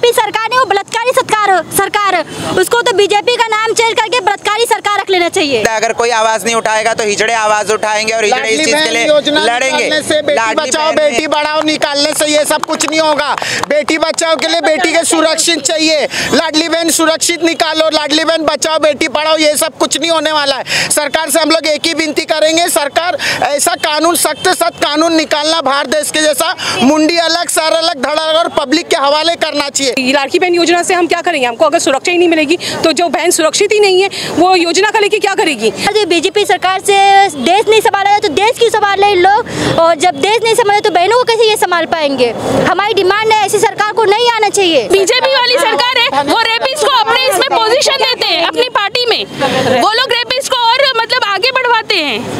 BJP सरकार नहीं, वो बलात्कारी सरकार है। उसको तो बीजेपी का नाम चेंज करके बलात्कारी सरकार रख लेना चाहिए। अगर कोई आवाज नहीं उठाएगा तो हिजड़े आवाज उठाएंगे और हिजड़े इस चीज के लिए लड़ेंगे। बेटी बचाओ बेटी बढ़ाओ निकालने से ये सब कुछ नहीं होगा। बेटी बचाओ के लिए बेटी के सुरक्षित चाहिए, लाडली बहन सुरक्षित निकालो, लाडली बहन बचाओ बेटी पढ़ाओ, ये सब कुछ नहीं होने वाला है। सरकार से हम लोग एक ही विनती करेंगे, सरकार ऐसा कानून सख्त कानून निकालना भारत देश के जैसा, मुंडी अलग सर अलग धड़ अलग और पब्लिक के हवाले करना चाहिए। लाड़की बहन योजना से हम क्या करेंगे? हमको अगर सुरक्षा ही नहीं मिलेगी तो जो बहन सुरक्षित ही नहीं है वो योजना का लेके क्या करेगी? बीजेपी सरकार से देश नहीं संभाला तो देश क्यों संभाल रहे लोग, और जब देश नहीं संभाले तो बहनों को कैसे ये संभाल पाएंगे? हमारी डिमांड है ऐसी सरकार को नहीं आना चाहिए। बीजेपी वाली सरकार है, वो रेपिस्ट को अपने इसमें पोजीशन देते हैं अपनी पार्टी में, वो लोग रेपिस्ट को और मतलब आगे बढ़वाते हैं।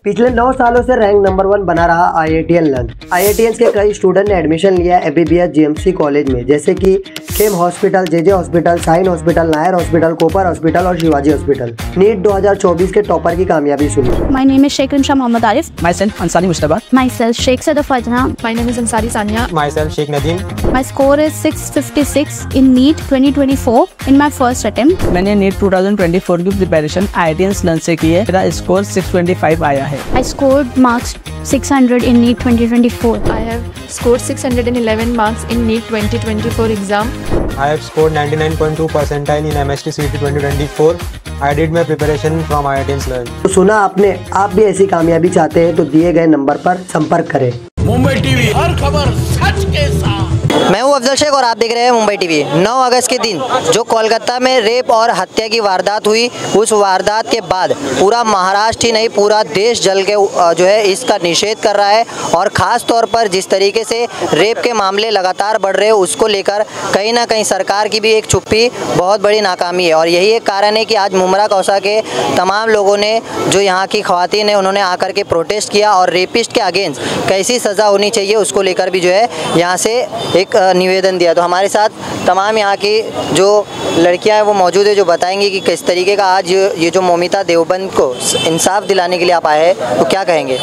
पिछले 9 सालों से रैंक नंबर 1 बना रहा IITN लंच। IITN के कई स्टूडेंट ने एडमिशन लिया MBBS GMC कॉलेज में, जैसे कि KEM hospital, JJ hospital, Sion hospital, Nair hospital, Cooper hospital और शिवाजी हॉस्पिटल। नीट 2024 के टॉपर की कामयाबी सुनी। My name is Sheikh Insha Mohammad Arif. Myself Ansari Mustafa. Myself Sheikh Sada Fajna. My name is Ansari Sania. Myself Sheikh Nadeem. My score is 656 in NEET 2024 in my first attempt. मैंने NEET 2024 की preparation IITN lunch से की है। मेरा score 625 आया है। I scored marks 600 in NEET 2024. I have scored 611 marks in NEET 2024 exam. I have scored 99.2 percentile in MST CET 2024. I did my preparation from IITN Learn. तो सुना आपने, आप भी ऐसी कामयाबी चाहते हैं तो दिए गए नंबर पर संपर्क करें। मुंबई टीवी, हर खबर सच के साथ। मैं हूं अफजल शेख और आप देख रहे हैं मुंबई टीवी। 9 अगस्त के दिन जो कोलकाता में रेप और हत्या की वारदात हुई, उस वारदात के बाद पूरा महाराष्ट्र ही नहीं पूरा देश जल के जो है इसका निषेध कर रहा है। और ख़ास तौर पर जिस तरीके से रेप के मामले लगातार बढ़ रहे हैं उसको लेकर कहीं ना कहीं सरकार की भी एक चुप्पी बहुत बड़ी नाकामी है। और यही एक कारण है कि आज मुमरा कौसा के तमाम लोगों ने, जो यहाँ की ख़वातीन है, उन्होंने आकर के प्रोटेस्ट किया और रेपिस्ट के अगेंस्ट कैसी सज़ा होनी चाहिए उसको लेकर भी जो है यहाँ से एक निवेदन दिया। तो हमारे साथ तमाम यहाँ की जो लड़कियां हैं वो मौजूद है, जो बताएंगी कि किस तरीके का आज ये जो मोमिता देवबंद को इंसाफ दिलाने के लिए आप आए हैं, तो क्या कहेंगे?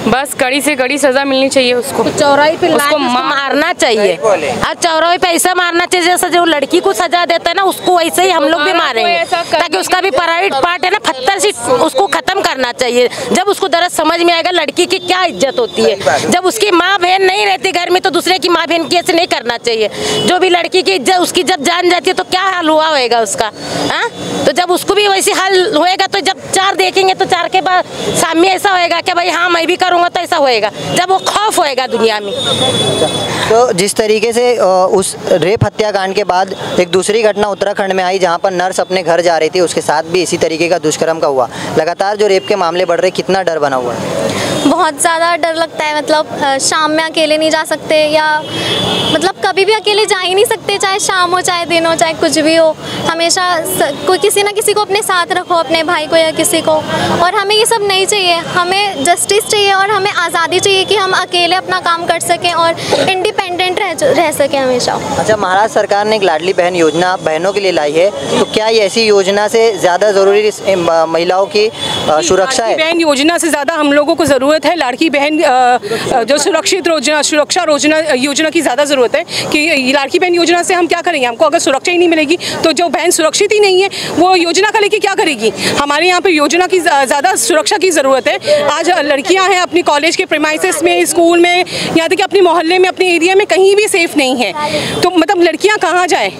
बस कड़ी से कड़ी सजा मिलनी चाहिए उसको, चौराहे पे उसको मारना चाहिए। और चौराहे पे ऐसा मारना चाहिए जैसे जो लड़की को सजा देता है ना, उसको वैसे ही हम लोग भी मारेंगे, ताकि उसका भी प्राइवेट पार्ट है ना, पत्थर से उसको खत्म करना चाहिए। जब उसको दर्द समझ में आएगा लड़की की क्या इज्जत होती है, जब उसकी माँ बहन नहीं रहती घर में तो दूसरे की माँ बहन की ऐसे नहीं करना चाहिए। जो भी लड़की की इज्जत, उसकी जब जान जाती है तो क्या हाल हुआ होएगा उसका, हाँ? तो जब उसको भी वैसे हाल होएगा तो जब 4 देखेंगे तो 4 के बाद सामने ऐसा होएगा कि भाई हाँ मैं भी करूँगा, तो ऐसा होएगा जब वो खौफ होएगा दुनिया में। तो जिस तरीके से उस रेप हत्याकांड के बाद एक दूसरी घटना उत्तराखंड में आई जहां पर नर्स अपने घर जा रही थी, उसके साथ भी इसी तरीके का दुष्कर्म का हुआ। लगातार जो रेप के मामले बढ़ रहे, कितना डर बना हुआ है? बहुत ज़्यादा डर लगता है। मतलब शाम में अकेले नहीं जा सकते, या मतलब कभी भी अकेले जा ही नहीं सकते, चाहे शाम हो चाहे दिन हो चाहे कुछ भी हो। हमेशा कोई किसी ना किसी को अपने साथ रखो, अपने भाई को या किसी को। और हमें ये सब नहीं चाहिए, हमें जस्टिस चाहिए और हमें आज़ादी चाहिए कि हम अकेले अपना काम कर सकें और इंडिपेंडेंट रह सकें हमेशा। अच्छा, महाराष्ट्र सरकार ने एक लाडली बहन योजना बहनों के लिए लाई है, तो क्या ये ऐसी योजना से ज़्यादा ज़रूरी महिलाओं की सुरक्षा है? बहन योजना से ज़्यादा हम लोगों को ज़रूरत है लाड़की बहन जो सुरक्षा योजना की ज़्यादा ज़रूरत है। कि लाड़की बहन योजना से हम क्या करेंगे? हमको अगर सुरक्षा ही नहीं मिलेगी तो जो बहन सुरक्षित ही नहीं है वो योजना का लेके क्या करेगी? हमारे यहाँ पे योजना की ज़्यादा सुरक्षा की ज़रूरत है। आज लड़कियाँ हैं अपनी कॉलेज के प्रीमाइसेस में, स्कूल में, यहाँ तक कि अपने मोहल्ले में, अपने एरिया में कहीं भी सेफ नहीं है। तो मतलब लड़कियाँ कहाँ जाए?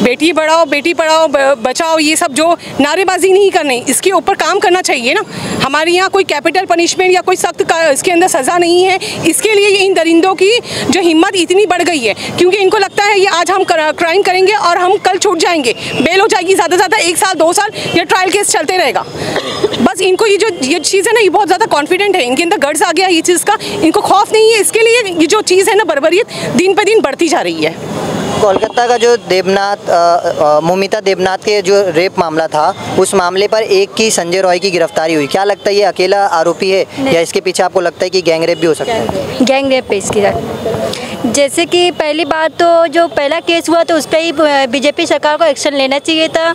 बेटी बढ़ाओ, बेटी पढ़ाओ, बचाओ, ये सब जो नारेबाजी नहीं करनी, इसके ऊपर काम करना चाहिए ना। हमारे यहाँ कोई कैपिटल पनिशमेंट या कोई सख्त इसके अंदर सज़ा नहीं है। इसके लिए इन दरिंदों की जो हिम्मत इतनी बढ़ गई है, क्योंकि इनको लगता है ये आज हम क्राइम करेंगे और हम कल छूट जाएंगे, बेल हो जाएगी, ज़्यादा से ज़्यादा 1 साल 2 साल ये ट्रायल केस चलते रहेगा। बस इनको ये चीज़ है ना, ये बहुत ज़्यादा कॉन्फिडेंट है, इनके अंदर गट्स आ गया ये चीज़ का, इनको खौफ नहीं है। इसके लिए ये जो चीज़ है ना, बर्बरियत दिन पे दिन बढ़ती जा रही है। कोलकाता का जो मोमिता देवनाथ के जो रेप मामला था, उस मामले पर एक की संजय रॉय की गिरफ्तारी हुई। क्या लगता है ये अकेला आरोपी है या इसके पीछे आपको लगता है कि गैंग रेप भी हो सकता है? गैंग रेप है इसकी। जैसे कि पहली बात तो जो पहला केस हुआ तो उस पर ही बीजेपी सरकार को एक्शन लेना चाहिए था,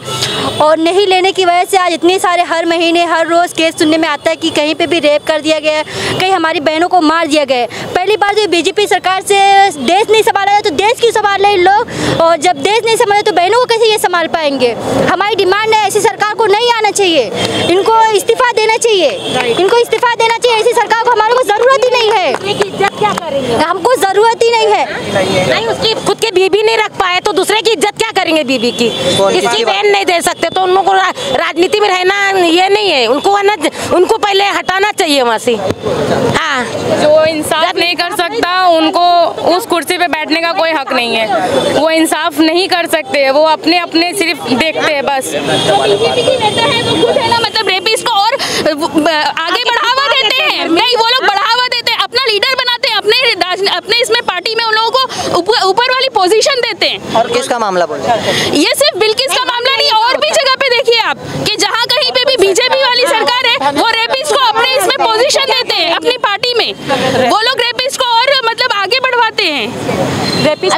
और नहीं लेने की वजह से आज इतने सारे हर महीने हर रोज़ केस सुनने में आता है कि कहीं पे भी रेप कर दिया गया है, कहीं हमारी बहनों को मार दिया गया है। पहली बार जो बीजेपी सरकार से देश नहीं संभाला तो देश क्यों संभाल संभाल रहे लोग, और जब देश नहीं संभाले तो बहनों को कैसे ये संभाल पाएंगे। हमारी डिमांड है ऐसी सरकार को नहीं आना चाहिए, इनको इस्तीफा देना चाहिए, इनको इस्तीफा देना चाहिए। ऐसी सरकार को हमारे को जरूरत ही नहीं है, इज्जत क्या करेंगे, हमको जरूरत ही नहीं है। नहीं उसकी खुद के बीबी नहीं रख पाए तो दूसरे की इज्जत क्या करेंगे बीबी की, इसकी बहन नहीं दे सकते तो उनको राजनीति में रहना ये नहीं है, उनको पहले हटाना चाहिए वहाँ से। हाँ, जो इंसाफ नहीं कर सकता उनको उस कुर्सी पे बैठने का कोई हक नहीं है, वो इंसाफ नहीं कर सकते, वो अपने अपने सिर्फ देखते हैं बस। तो बीजेपी के नेता है वो खुद है ना, मतलब रेपिस्ट को और आगे बढ़ावा देते हैं, नहीं वो लोग बढ़ावा देते हैं, अपना लीडर बनाते हैं, अपने इसमें पार्टी में उन लोगों को ऊपर वाली पोजीशन देते हैं। और किसका मामला बोल रहे हैं? ये सिर्फ बिल्किस का मामला नहीं, और भी जगह पे देखिए आप कि जहाँ कहीं पे भी बीजेपी वाली सरकार है वो रेपिस्ट को अपने इसमें पोजीशन देते हैं अपनी पार्टी में, वो लोग रेपिस्ट को और मतलब आगे बढ़वाते हैं। रेपिस्ट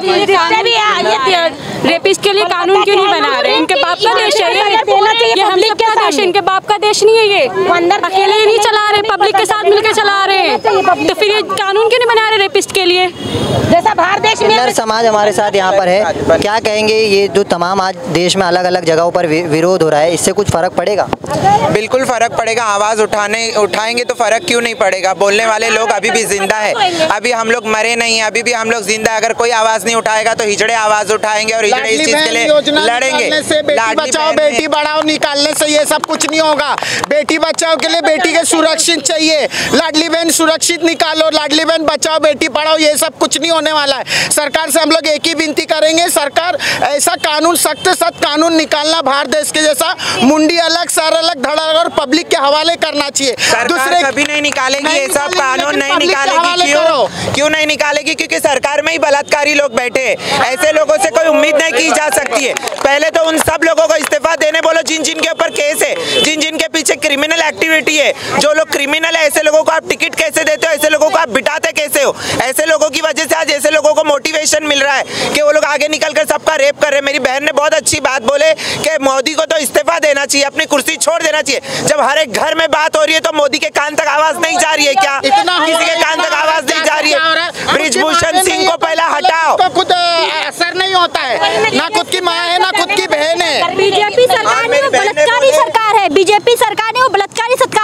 के लिए कानून क्यों नहीं बना रहे? इनके बाप का देश है ये हम लोग क्या देश है? इनके बाप का देश नहीं है ये, अकेले नहीं चला रहे, पब्लिक के साथ मिलकर चला रहे हैं, तो फिर ये कानून क्यों नहीं बना रहे रेपिस्ट के लिए? जैसा बाहर देश में समाज हमारे साथ यहाँ पर है, क्या कहेंगे ये जो तमाम आज देश में अलग अलग जगहों पर विरोध हो रहा है, इससे कुछ फर्क पड़ेगा? बिल्कुल फर्क पड़ेगा, आवाज उठाएंगे तो फर्क क्यों नहीं पड़ेगा। बोलने वाले लोग अभी भी जिंदा है, अभी हम लोग मरे नहीं है, अभी भी हम लोग जिंदा है। अगर कोई आवाज नहीं उठाएगा तो हिजड़े आवाज उठाएंगे और हिजड़े इस चीज के लिए लड़ेंगे। बेटी बचाओ बेटी बढ़ाओ निकालने से ये सब कुछ नहीं होगा। बेटी बचाओ के लिए बेटी के सुरक्षित चाहिए, लाडली बहन सुरक्षित निकालो, लाडली बहन बचाओ बेटी पढ़ाओ, ये सब कुछ नहीं होने वाला है। सरकार से हम लोग एक ही विनती करेंगे, सरकार ऐसा कानून सख्त कानून निकालना, भारत देश के जैसा मुंडी अलग सर अलग धड़ और पब्लिक के हवाले करना चाहिए। दूसरे कभी नहीं निकालेगी ये सब कानून, नहीं निकालेगी। क्यों नहीं निकालेगी? क्योंकि सरकार में ही बलात्कारी लोग बैठे, ऐसे लोगों से कोई उम्मीद नहीं की जा सकती है। पहले तो उन सब लोगों को इस्तीफा देने बोलो जिन जिन के ऊपर केस है, जिन जिन के पीछे क्रिमिनल एक्टिविटी है। जो लोग क्रिमिनल है ऐसे लोगों को आप टिकट कैसे देते हो, ऐसे लोगों को आप बिठाते कैसे हो? ऐसे लोगों की वजह से आज ऐसे लोगों को मोटिवेशन मिल रहा है कि वो लोग आगे निकल कर सबका रेप कर रहे हैं। मेरी बहन ने बहुत अच्छी बात बोले कि मोदी को तो इस्तीफा देना चाहिए, अपनी कुर्सी छोड़ देना चाहिए। जब हर एक घर में बात हो रही है तो मोदी के कान तक आवाज नहीं जा रही है क्या? किसी के कान तक आवाज नहीं जा रही है? ब्रिजभूषण सिंह को पहला हटाओ, खुद असर नहीं होता है, ना खुद की माँ है ना खुद की बहन है। बीजेपी सरकार ने बलात्कारी सरकार है, बीजेपी सरकार ने वो बलात्कारी सरकार,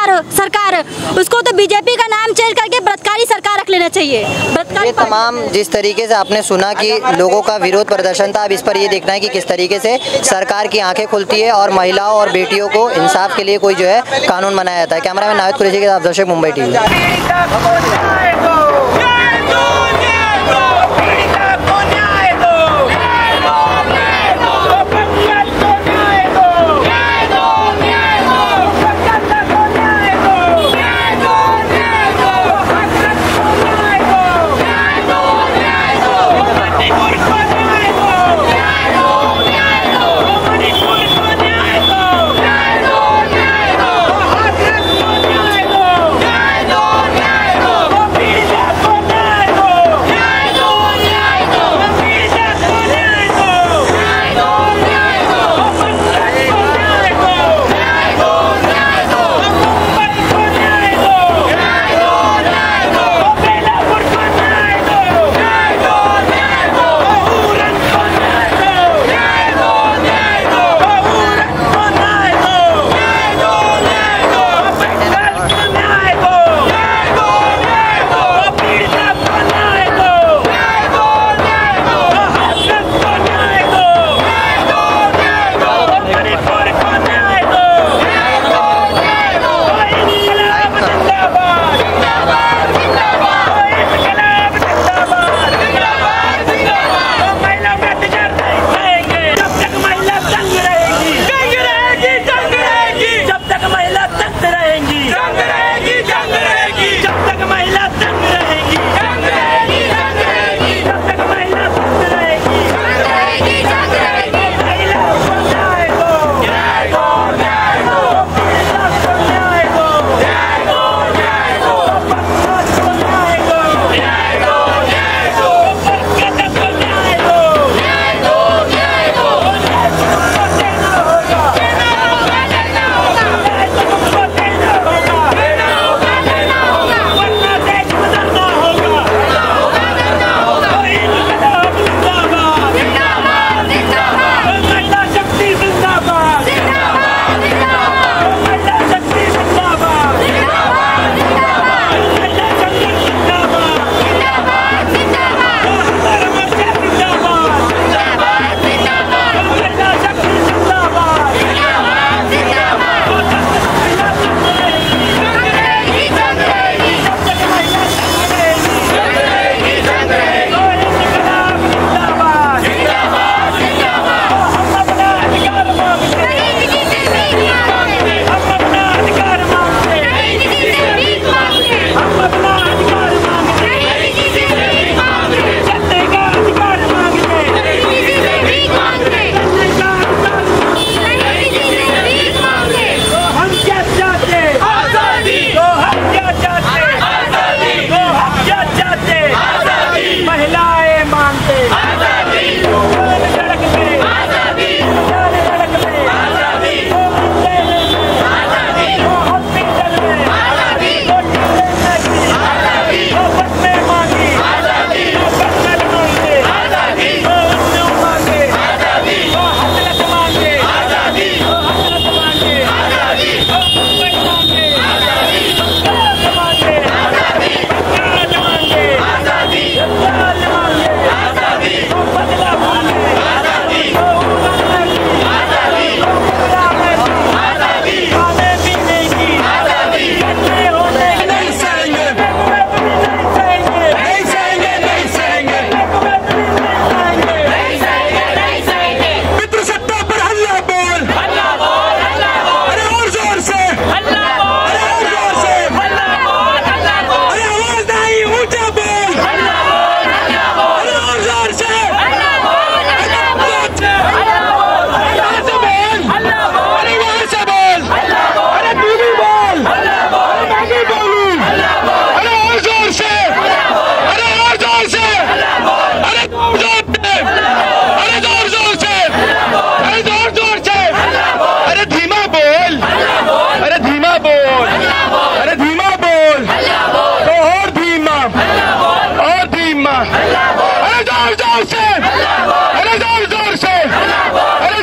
उसको तो बीजेपी का नाम चेंज करके बलात्कारी सरकार रख लेना चाहिए। ये तमाम जिस तरीके से आपने सुना कि लोगों का विरोध प्रदर्शन था, अब इस पर ये देखना है कि किस तरीके से सरकार की आंखें खुलती है और महिलाओं और बेटियों को इंसाफ के लिए कोई जो है कानून बनाया जाता है। कैमरामैन नाविद कुरैशी के साथ दर्शक, मुंबई टीवी। अरे जोर जोर से, अरे